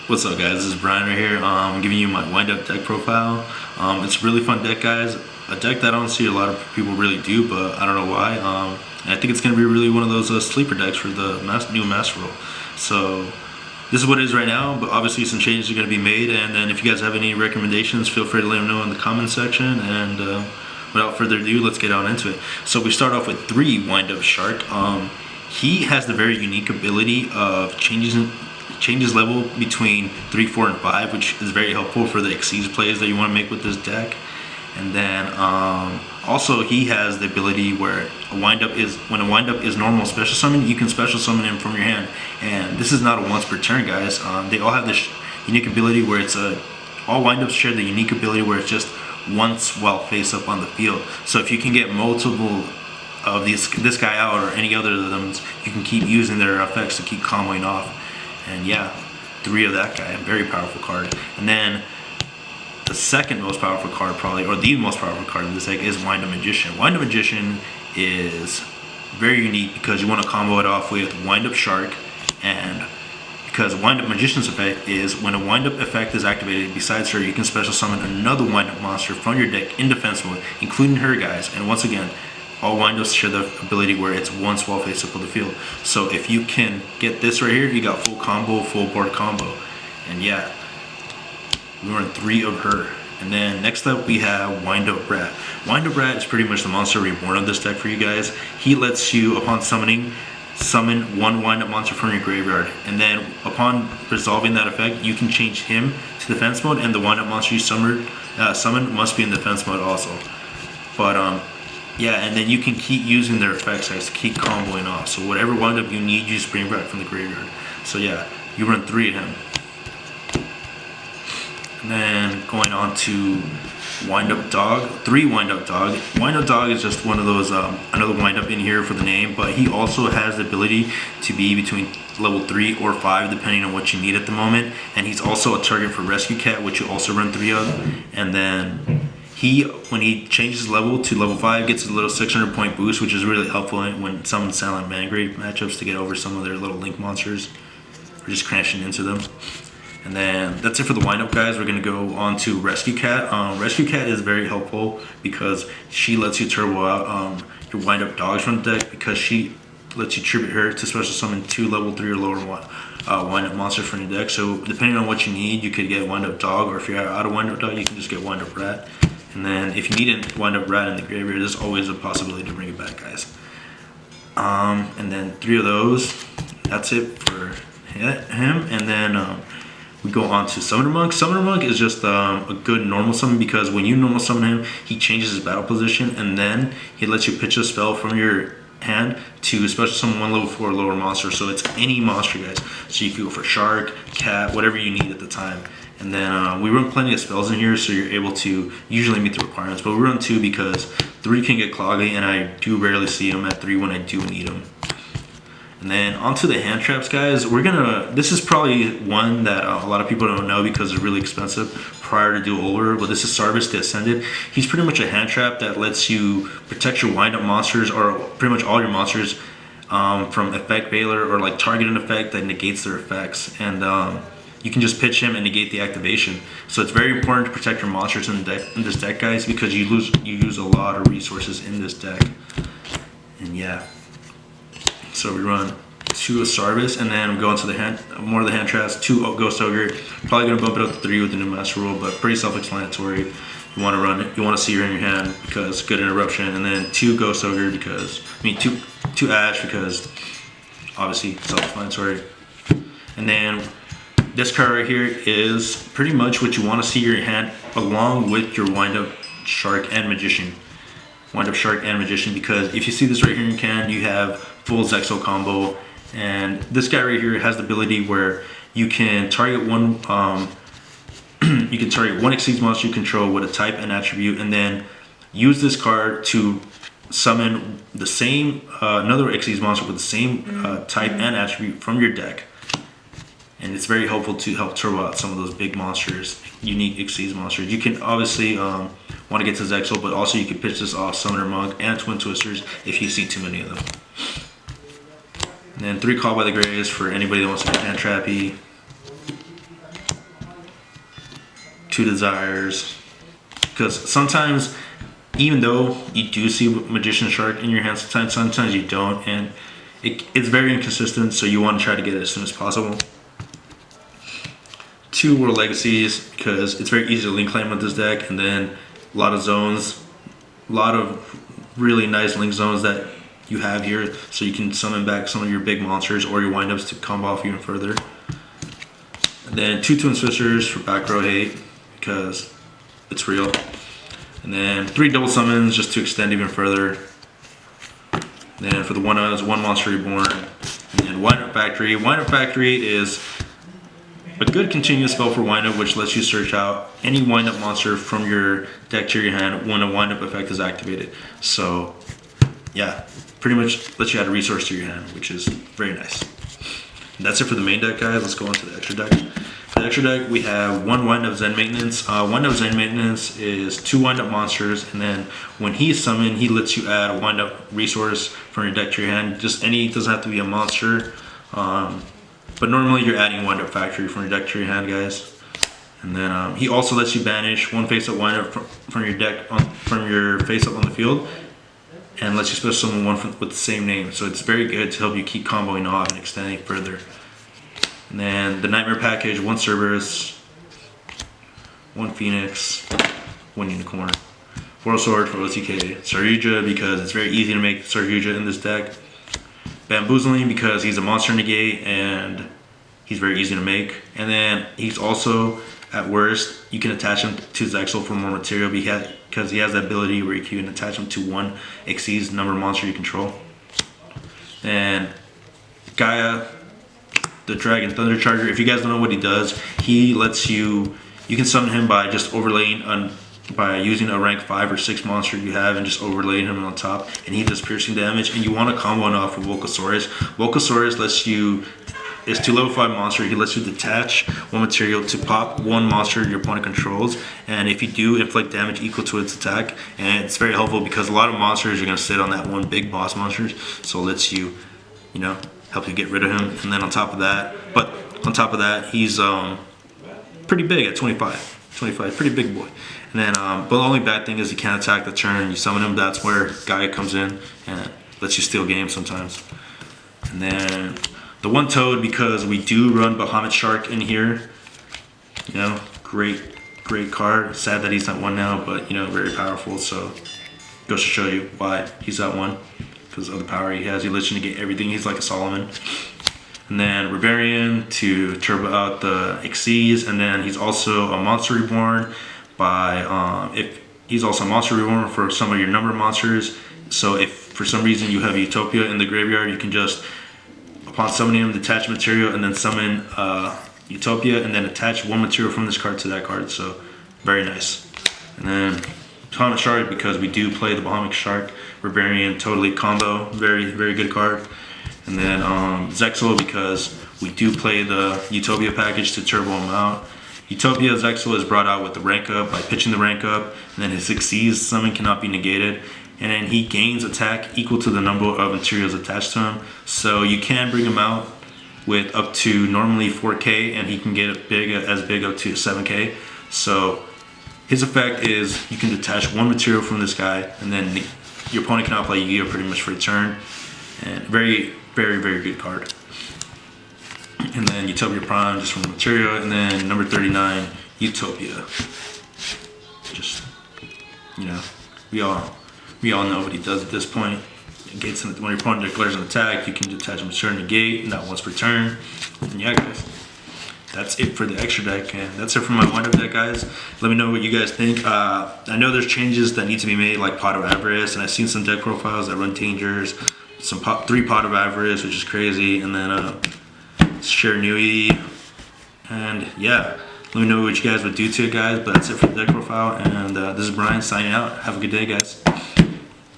What's up, guys? This is Brian right here. Giving you my wind-up deck profile. It's a really fun deck, guys. A deck that I don't see a lot of people really do, but I don't know why. And I think it's going to be really one of those sleeper decks for the new Master Roll. So this is what it is right now, but obviously some changes are going to be made. And then if you guys have any recommendations, feel free to let them know in the comment section. And without further ado, let's get on into it. So we start off with 3 Wind-Up Shark. He has the very unique ability of changes level between 3, 4, and 5, which is very helpful for the Exceeds plays that you want to make with this deck. And then also he has the ability where when a wind up is normal special summon, you can special summon him from your hand. And this is not a once per turn, guys. They all have this unique ability where it's all wind ups share the unique ability where it's just once while face up on the field. So if you can get multiple of this guy out or any other of them, you can keep using their effects to keep comboing off. And yeah, 3 of that guy, a very powerful card. And then the second most powerful card probably, or the most powerful card in this deck, is Wind-Up Magician. Wind-Up Magician is very unique because you want to combo it off with Wind-Up Shark, and because Wind-Up Magician's effect is when a Wind-Up effect is activated, besides her, you can special summon another Wind-Up monster from your deck in defense mode, including her, guys. And once again, all wind-ups share the ability where it's once while face up on the field. So if you can get this right here, you got full combo, full board combo. And yeah, we run 3 of her. And then next up we have Wind-Up Rat. Wind-Up Rat is pretty much the monster reborn of this deck for you guys. He lets you, upon summoning, summon 1 wind-up monster from your graveyard. And then upon resolving that effect, you can change him to defense mode, and the wind-up monster you summon must be in defense mode also. But yeah, and then you can keep using their effects guys to keep comboing off. So whatever wind-up you need, you just bring back from the graveyard. So yeah, you run 3 of him. And then going on to Wind-Up Dog, 3 Wind-Up Dog. Wind-Up Dog is just one of those, another wind-up in here for the name, but he also has the ability to be between level 3 or 5 depending on what you need at the moment. And he's also a target for Rescue Cat, which you also run 3 of. And then when he changes level to level 5, gets a little 600 point boost, which is really helpful when summoning Silent Mangrave matchups to get over some of their little link monsters, or just crashing into them. And then that's it for the wind-up, guys. We're going to go on to Rescue Cat. Rescue Cat is very helpful because she lets you turbo out your wind-up dogs from the deck, because she lets you tribute her to special summon 2 level 3 or lower wind-up monsters from your deck. So depending on what you need, you could get Wind-Up Dog, or if you're out of Wind-Up Dog, you can just get Wind-Up Rat. And then if you need a Wind-Up Rat in the graveyard, there's always a possibility to bring it back, guys. And then 3 of those. That's it for him. And then we go on to Summoner Monk. Summoner Monk is just a good normal summon, because when you normal summon him, he changes his battle position, and then he lets you pitch a spell from your hand to special summon 1 level 4 lower monster. So it's any monster, guys. So you can go for Shark, Cat, whatever you need at the time. And then we run plenty of spells in here, so you're able to usually meet the requirements. But we run 2 because 3 can get cloggy, and I do rarely see them at 3 when I do need them. And then onto the hand traps, guys. This is probably one that a lot of people don't know because it's really expensive prior to dual order, but this is Sarvis the Ascended. He's pretty much a hand trap that lets you protect your wind-up monsters, or pretty much all your monsters, from effect failure or like targeted effect that negates their effects. And you can just pitch him and negate the activation. So it's very important to protect your monsters in this deck, guys, because you use a lot of resources in this deck. And yeah. So we run 2 of Sarvis, and then we go into more of the hand traps. 2 Ghost Ogre. Probably gonna bump it up to 3 with the new Master Rule, but pretty self-explanatory. You want to run it. You want to see her in your hand because good interruption, and then 2 Ghost Ogre because 2 Ash because obviously self-explanatory. And then this card right here is pretty much what you want to see in your hand, along with your Wind-Up Shark and Magician. Wind-Up Shark and Magician, because if you see this right here in your hand, you have full Zexo combo. And this guy right here has the ability where you can target one Exceeds monster you control with a type and attribute, and then use this card to summon the same another Exceeds monster with the same type and attribute from your deck. And it's very helpful to help turbo out some of those big monsters, unique Exceeds monsters. You can obviously want to get to Zexal, but also you can pitch this off Summoner Monk and Twin Twisters if you see too many of them. And then 3 Call by the Graves for anybody that wants to get hand trappy. 2 desires. Because sometimes, even though you do see Magician Shark in your hand, sometimes you don't, and it's very inconsistent, so you want to try to get it as soon as possible. 2 World Legacies, because it's very easy to link claim with this deck, and then a lot of zones, a lot of really nice link zones that you have here, so you can summon back some of your big monsters or your windups to combo off even further. And then 2 Twin Switchers for back row hate, because it's real. And then 3 double summons just to extend even further. And then for the 1-ofs, 1 Monster Reborn. And then Windup Factory. Windup Factory is a good continuous spell for windup, which lets you search out any windup monster from your deck to your hand when a windup effect is activated. So yeah, pretty much lets you add a resource to your hand, which is very nice. And that's it for the main deck, guys. Let's go on to the extra deck. For the extra deck, we have 1 Windup Zen Maintenance. Windup Zen Maintenance is 2 windup monsters, and then when he's summoned, he lets you add a windup resource from your deck to your hand. Just any, it doesn't have to be a monster. But normally you're adding Windup Factory from your deck to your hand, guys. And then he also lets you banish 1 face-up windup from your deck, from your face-up on the field, and lets you special summon 1 with the same name. So it's very good to help you keep comboing off and extending further. And then the Nightmare Package, 1 Cerberus, 1 Phoenix, 1 Unicorn, 4 Sword for OTK, Saryuja because it's very easy to make Saryuja in this deck, Bamboozling because he's a monster negate and he's very easy to make, and then he's also, at worst, you can attach him to Zexal for more material because he has that ability where you can attach him to 1 exceeds the number of monster you control. And Gaia, the Dragon Thunder Charger, if you guys don't know what he does, he lets you can summon him by just overlaying by using a rank 5 or 6 monster you have and just overlaying him on top, and he does piercing damage. And you want to combo it off with Volcasaurus. Volcasaurus lets you, it's 2 level 5 monster. He lets you detach 1 material to pop 1 monster your opponent controls, and if you do, inflict damage equal to its attack. And it's very helpful because a lot of monsters are going to sit on that 1 big boss monster, so it lets you, help you get rid of him. And then on top of that, he's pretty big at 25, pretty big boy. And then, but the only bad thing is he can't attack the turn you summon him. That's where Gaia comes in and lets you steal games sometimes. And then the 1 Toad, because we do run Bahamut Shark in here. Great card. Sad that he's not 1 now, but very powerful. So goes to show you why he's at 1, because of the power he has. He lets you negate everything. He's like a Solomon. And then Rebarian to turbo out the Exceeds, and then he's also a Monster Reborn if he's also a Monster Reborn for some of your number monsters. So if for some reason you have Utopia in the graveyard, you can just, upon summoning him, detach material and then summon Utopia and then attach 1 material from this card to that card. So very nice. And then Bahamut Shark, because we do play the Bahamut Shark Rebarian totally combo, very good card. And then Zexal, because we do play the Utopia package to turbo him out. Utopia Zexal is brought out with the rank up by pitching the rank up, and then his Exceeds summon cannot be negated, and then he gains attack equal to the number of materials attached to him. So you can bring him out with up to normally 4K, and he can get as big up to 7K. So his effect is you can detach 1 material from this guy, and then your opponent cannot play Yu-Gi-Oh pretty much for a turn. And very good card. And then Utopia Prime just from the material, and then number 39, Utopia. Just we all know what he does at this point. When your opponent declares an attack, you can detach a material negate, not once per turn. And yeah, guys, that's it for the extra deck, and that's it for my windup deck, guys. Let me know what you guys think. I know there's changes that need to be made, like Pot of Avarice, and I've seen some deck profiles that run Dangers, 3 Pot of Avarice, which is crazy, and then Share Nui, and yeah, let me know what you guys would do to it, guys. But that's it for the deck profile, and this is Brian signing out. Have a good day, guys.